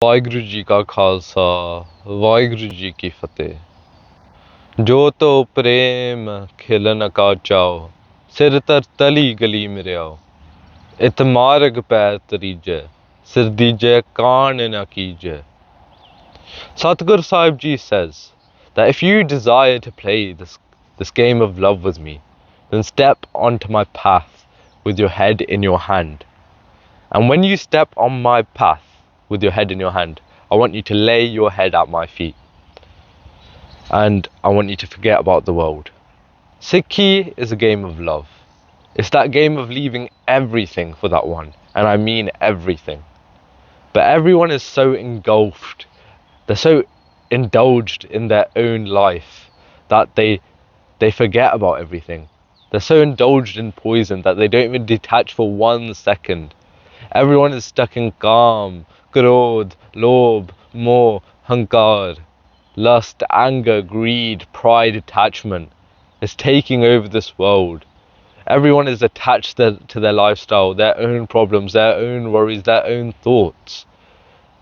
वाहिगुरु जी का खालसा वाहिगुरु जी की फतेह। जो तो प्रेम खिलन का चाओ सिर तर तली गली मेरे आओ इत मार्ग पैर तरीजै सिर दीजै कान न कीजै. Satguru Sahib Ji says that if you desire to play this game of love with me, then step onto my path with your head in your hand. And when you step on my path with your head in your hand, I want you to lay your head at my feet. And I want you to forget about the world. Sikhi is a game of love. It's that game of leaving everything for that one. And I mean everything. But everyone is so engulfed. They're so indulged in their own life that they forget about everything. They're so indulged in poison that they don't even detach for 1 second. Everyone is stuck in Kaam, Krodh, Lobh, Moh, Hankar. Lust, anger, greed, pride, attachment is taking over this world. Everyone is attached to their lifestyle, their own problems, their own worries, their own thoughts.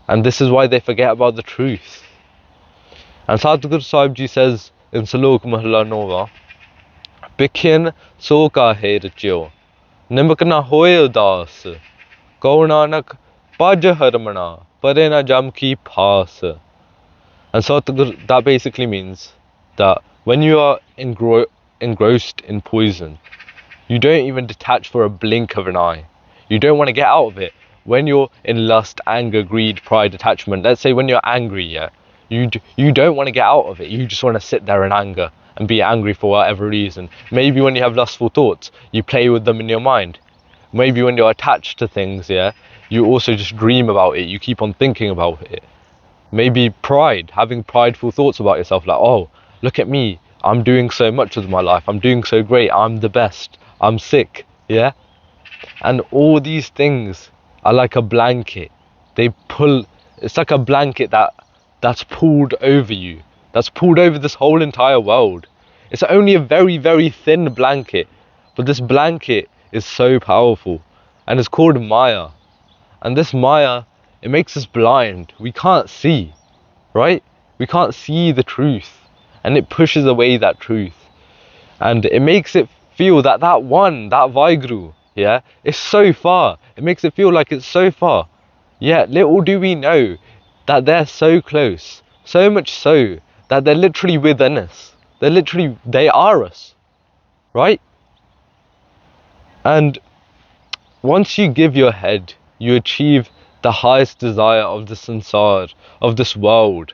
And this is why they forget about the truth. And Satguru Sahib Ji says in Salok Mahalla Nova, Pikhin so ka hai rachyo, Nimak na hoye udas, Kau nanak paj harmana, Pare na jam ki phas. And Satguru, that basically means that when you are engrossed in poison, you don't even detach for a blink of an eye. You don't want to get out of it. When you're in lust, anger, greed, pride, attachment, let's say when you're angry, yeah, you don't want to get out of it. You just want to sit there in anger and be angry for whatever reason. Maybe when you have lustful thoughts, you play with them in your mind. Maybe when you're attached to things, yeah, you also just dream about it. You keep on thinking about it. Maybe pride, having prideful thoughts about yourself, like, oh, look at me, I'm doing so much with my life, I'm doing so great, I'm the best, I'm sick, yeah? And all these things are like a blanket. It's like a blanket that's pulled over you, that's pulled over this whole entire world. It's only a very, very thin blanket, but this blanket is so powerful, and it's called Maya. And this Maya, it makes us blind. We can't see, right? We can't see the truth. And it pushes away that truth. And it makes it feel that Waheguru, yeah, is so far. It makes it feel like it's so far. Yet, little do we know that they're so close. So much so that they're literally within us. They are us, right? And once you give your head, you achieve the highest desire of the sansar, of this world.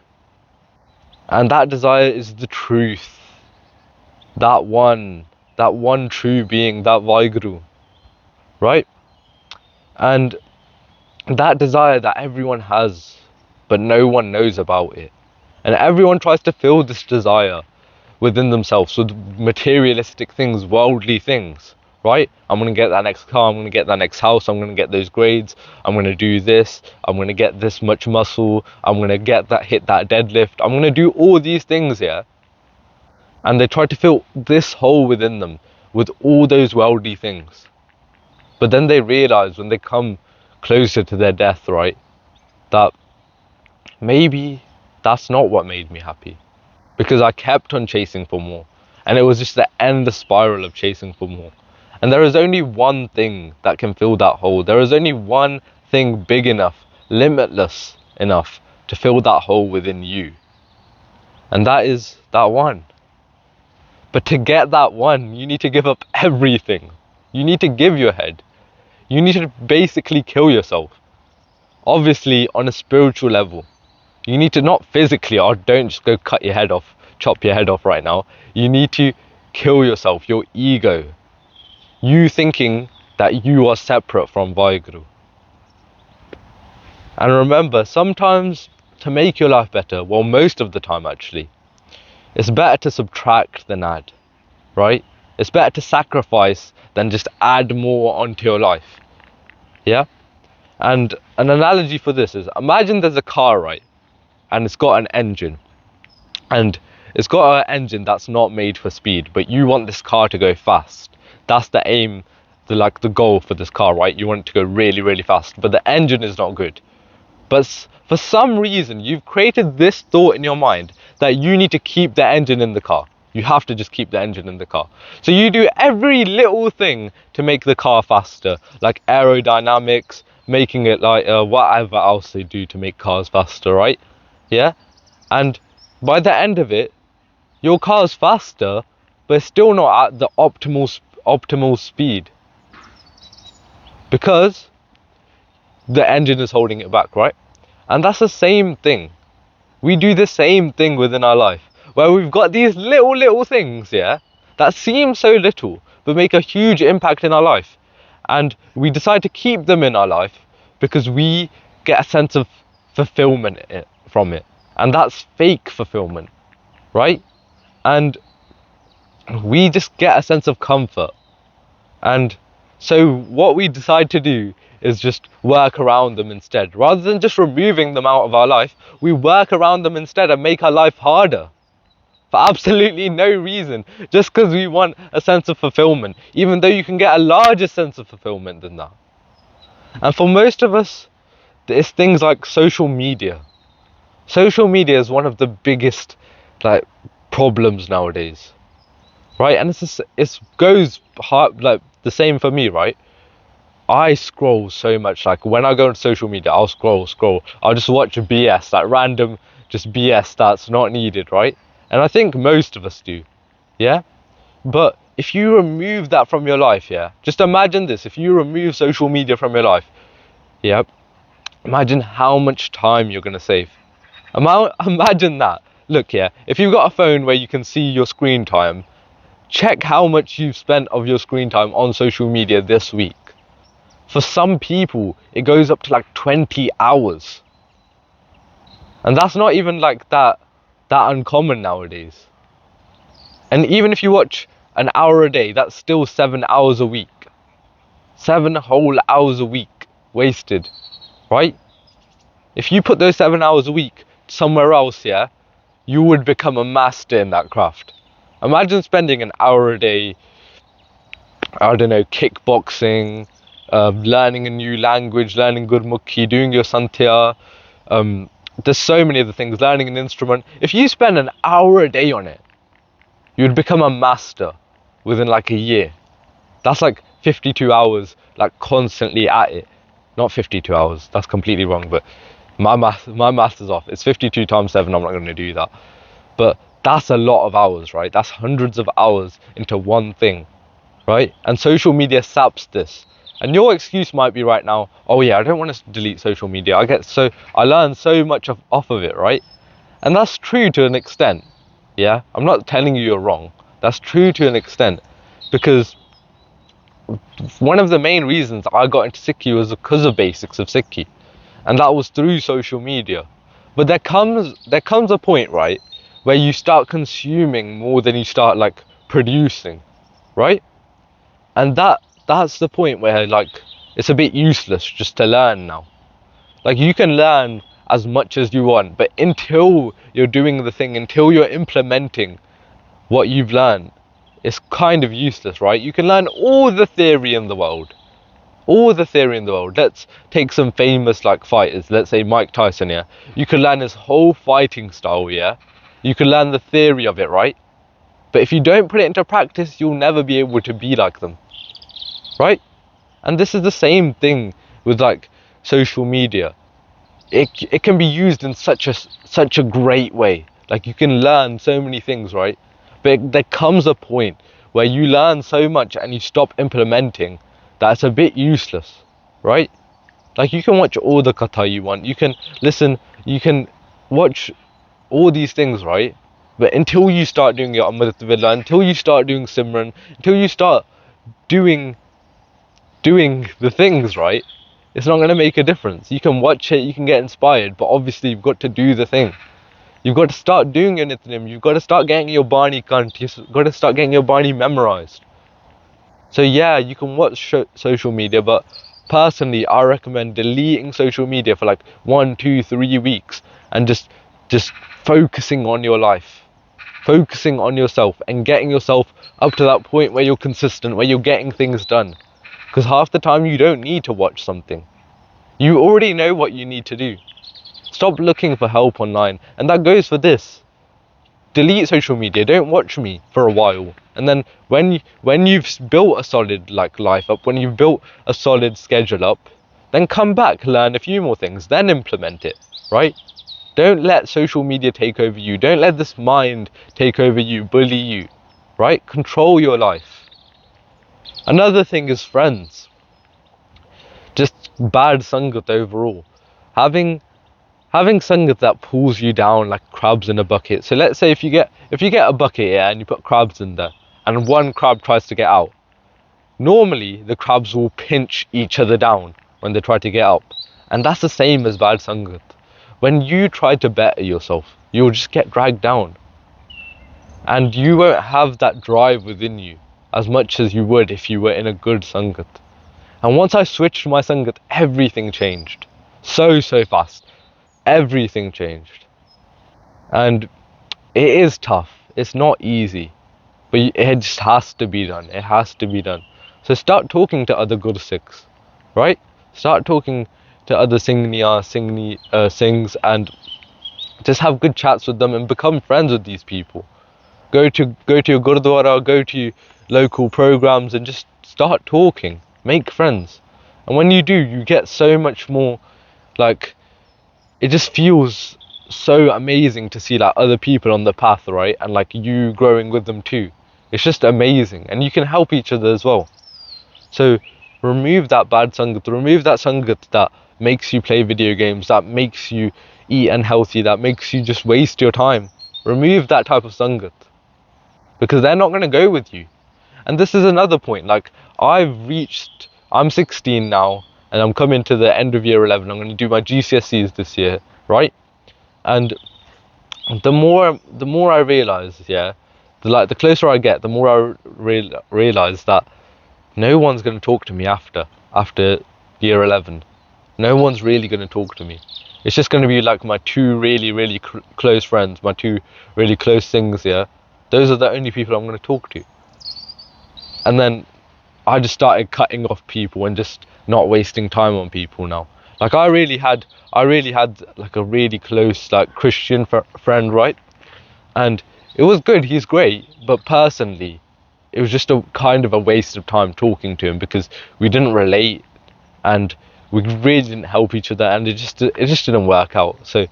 And that desire is the truth. That one true being, that Waheguru, right? And that desire that everyone has, but no one knows about it. And everyone tries to fill this desire within themselves with materialistic things, worldly things. Right? I'm going to get that next car, I'm going to get that next house, I'm going to get those grades, I'm going to do this, I'm going to get this much muscle, I'm going to hit that deadlift, I'm going to do all these things, yeah? And they try to fill this hole within them with all those worldly things. But then they realize when they come closer to their death, right, that maybe that's not what made me happy. Because I kept on chasing for more. And it was just the endless spiral of chasing for more. And there is only one thing that can fill that hole. There is only one thing big enough, limitless enough to fill that hole within you. And that is that one. But to get that one, you need to give up everything. You need to give your head. You need to basically kill yourself. Obviously, on a spiritual level. You need to, not physically, or don't just go chop your head off right now. You need to kill yourself, your ego. You thinking that you are separate from Waheguru. And remember, sometimes to make your life better, well, most of the time actually, it's better to subtract than add, right? It's better to sacrifice than just add more onto your life, yeah? And an analogy for this is, imagine there's a car, right? And it's got an engine. And it's got an engine that's not made for speed, but you want this car to go fast. That's the aim, the goal for this car, right? You want it to go really, really fast, but the engine is not good. But for some reason, you've created this thought in your mind that you need to keep the engine in the car. You have to just keep the engine in the car. So you do every little thing to make the car faster, like aerodynamics, making it like whatever else they do to make cars faster, right? Yeah? And by the end of it, your car's faster, but it's still not at the optimal speed. Because the engine is holding it back, right? And that's the same thing. We do the same thing within our life, where we've got these little things, yeah, that seem so little, but make a huge impact in our life. And we decide to keep them in our life because we get a sense of fulfillment from it. And that's fake fulfillment, right? And we just get a sense of comfort. And so what we decide to do is just work around them instead. Rather than just removing them out of our life, we work around them instead and make our life harder. For absolutely no reason. Just because we want a sense of fulfillment. Even though you can get a larger sense of fulfillment than that. And for most of us, it's things like social media. Social media is one of the biggest problems nowadays. Right? And it goes hard, like the same for me, right? I scroll so much. Like when I go on social media, I'll scroll. I'll just watch BS, like random just BS that's not needed, right? And I think most of us do, yeah? But if you remove that from your life, yeah? Just imagine this, if you remove social media from your life, yeah? Imagine how much time you're gonna save. Imagine that. Look, yeah, if you've got a phone where you can see your screen time, check how much you've spent of your screen time on social media this week. For some people, it goes up to like 20 hours. And that's not even like that uncommon nowadays. And even if you watch an hour a day, that's still 7 hours a week. 7 whole hours a week wasted, right? If you put those 7 hours a week somewhere else, yeah, you would become a master in that craft. Imagine spending an hour a day, I don't know, kickboxing, learning a new language, learning Gurmukhi, doing your Santya, there's so many other things, learning an instrument. If you spend an hour a day on it, you'd become a master within like a year. That's like 52 hours, like constantly at it. Not 52 hours, that's completely wrong, but my math is off. It's 52 times 7, I'm not going to do that. But that's a lot of hours, right? That's hundreds of hours into one thing, right? And social media saps this. And your excuse might be right now, oh yeah, I don't want to delete social media. I learn so much off of it, right? And that's true to an extent, yeah? I'm not telling you you're wrong. That's true to an extent. Because one of the main reasons I got into Sikhi was because of basics of Sikhi. And that was through social media. But there comes a point, right, where you start consuming more than you start like producing, right? And that's the point where like it's a bit useless just to learn now. Like you can learn as much as you want, but until you're doing the thing, until you're implementing what you've learned, it's kind of useless, right? You can learn all the theory in the world. Let's take some famous like fighters, let's say Mike Tyson, yeah? You can learn his whole fighting style, yeah? You can learn the theory of it, right? But if you don't put it into practice, you'll never be able to be like them, right? And this is the same thing with like social media. It can be used in such a great way. Like you can learn so many things, right? But there comes a point where you learn so much and you stop implementing that it's a bit useless, right? Like you can watch all the katha you want, you can listen, you can watch all these things, right? But until you start doing your Amrit Villa, until you start doing Simran, until you start doing the things, right, it's not going to make a difference. You can watch it, you can get inspired, but obviously you've got to do the thing. You've got to start doing your Nityanim, you've got to start getting your Bani Kant, you've got to start getting your Bani memorized. So yeah, you can watch social media, but personally I recommend deleting social media for like 1, 2, 3 weeks and just focusing on your life, focusing on yourself and getting yourself up to that point where you're consistent, where you're getting things done. Because half the time you don't need to watch something. You already know what you need to do. Stop looking for help online. And that goes for this. Delete social media, don't watch me for a while, and then when you've built a solid life up, when you've built a solid schedule up, then come back, learn a few more things, then implement it, right? Don't let social media take over you. Don't let this mind take over you, bully you, right? Control your life. Another thing is friends. Just bad sangat overall. Having sangat that pulls you down like crabs in a bucket. So let's say if you get a bucket, yeah, and you put crabs in there, and one crab tries to get out, normally the crabs will pinch each other down when they try to get out. And that's the same as bad sangat. When you try to better yourself, you'll just get dragged down. And you won't have that drive within you as much as you would if you were in a good sangat. And once I switched my sangat, everything changed. So fast. Everything changed. And it is tough. It's not easy. But it just has to be done. It has to be done. So start talking to other Gursikhs, right? Start talking to other Singhs, and just have good chats with them and become friends with these people. Go to your Gurdwara, go to local programs and just start talking. Make friends. And when you do, you get so much more, it just feels so amazing to see other people on the path, right? And you growing with them too. It's just amazing. And you can help each other as well. So remove that bad sangat, remove that sangat that makes you play video games, that makes you eat unhealthy, that makes you just waste your time. Remove that type of sangat, because they're not going to go with you. And this is another point, I'm 16 now, and I'm coming to the end of year 11. I'm going to do my GCSEs this year, right? And the more I realize, yeah, the closer I get, the more I realize that no one's going to talk to me after year 11. No one's really going to talk to me. It's just going to be my two really close friends, my two really close things, yeah. Those are the only people I'm going to talk to. And then I just started cutting off people and just not wasting time on people now. I really had a really close Christian friend, right? And it was good, he's great, but personally it was just a kind of a waste of time talking to him, because we didn't relate and we really didn't help each other, and it just didn't work out. So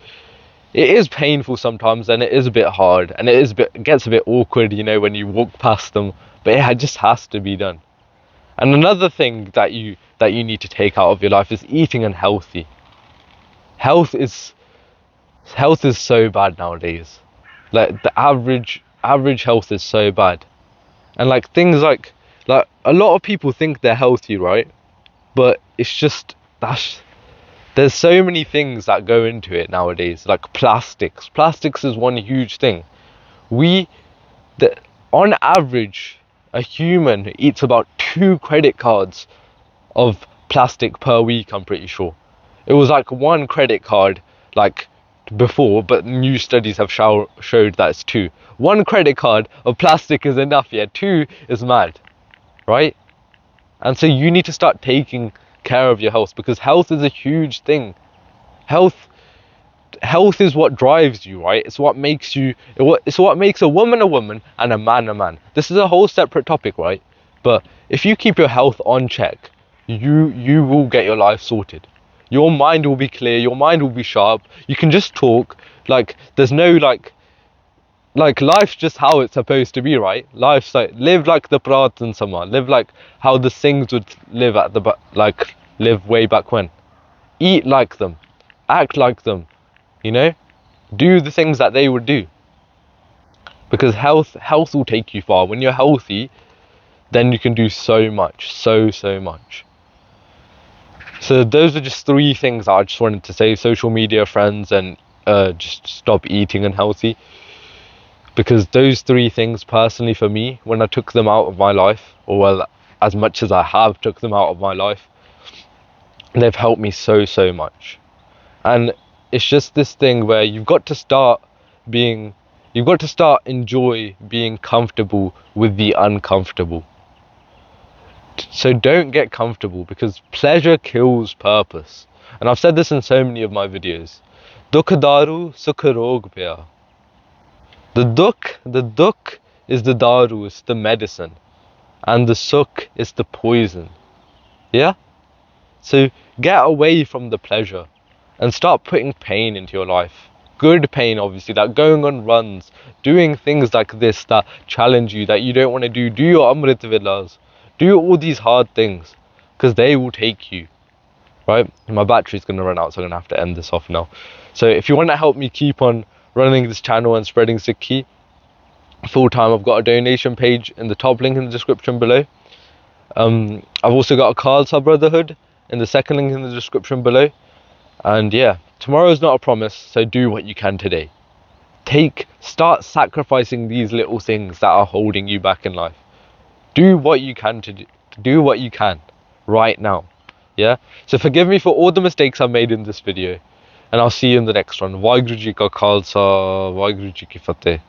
it is painful sometimes, and it is a bit hard, and it gets a bit awkward, when you walk past them, but it just has to be done. And another thing that you need to take out of your life is eating unhealthy. Health is so bad nowadays. The average health is so bad. And things like a lot of people think they're healthy, right? But it's just there's so many things that go into it nowadays, plastics. Plastics is one huge thing. On average, a human eats about 2 credit cards of plastic per week, I'm pretty sure. It was 1 credit card before, but new studies have showed that it's 2. 1 credit card of plastic is enough, yeah. 2 is mad, right? And so you need to start taking care of your health, because health is a huge thing. Health is what drives you, right? It's what makes a woman and a man. This is a whole separate topic, right? But if you keep your health on check, you will get your life sorted. Your mind will be clear, your mind will be sharp. You can just talk. There's no life's just how it's supposed to be, right? Life's live like the Prathan Sama, live how the Singhs would live live way back when. Eat like them, act like them, do the things that they would do. Because health will take you far. When you're healthy, then you can do so much, so much. So those are just 3 things that I just wanted to say: social media, friends, and just stop eating unhealthy. Because those 3 things, personally for me, when I took them out of my life, as much as I have took them out of my life, they've helped me so much. And it's just this thing where you've got to start enjoy being comfortable with the uncomfortable. So don't get comfortable, because pleasure kills purpose. And I've said this in so many of my videos. Dukh daru, sukh rog pya. The dukh is the daru, it's the medicine. And the sukh is the poison. Yeah? So get away from the pleasure and start putting pain into your life. Good pain, obviously, like going on runs, doing things like this that challenge you, that you don't want to do. Do your Amrit Vilas. Do all these hard things, because they will take you, right? My battery's going to run out, so I'm going to have to end this off now. So if you want to help me keep on running this channel and spreading Sikhi full time, I've got a donation page in the top link in the description below. I've also got a Khalsa Brotherhood in the second link in the description below. And yeah, tomorrow is not a promise, so do what you can today. Start sacrificing these little things that are holding you back in life. Do what you can do what you can right now. Yeah? So forgive me for all the mistakes I've made in this video, and I'll see you in the next one. Waheguru Ji Ka Khalsa, Waheguru Ji Ki Fateh.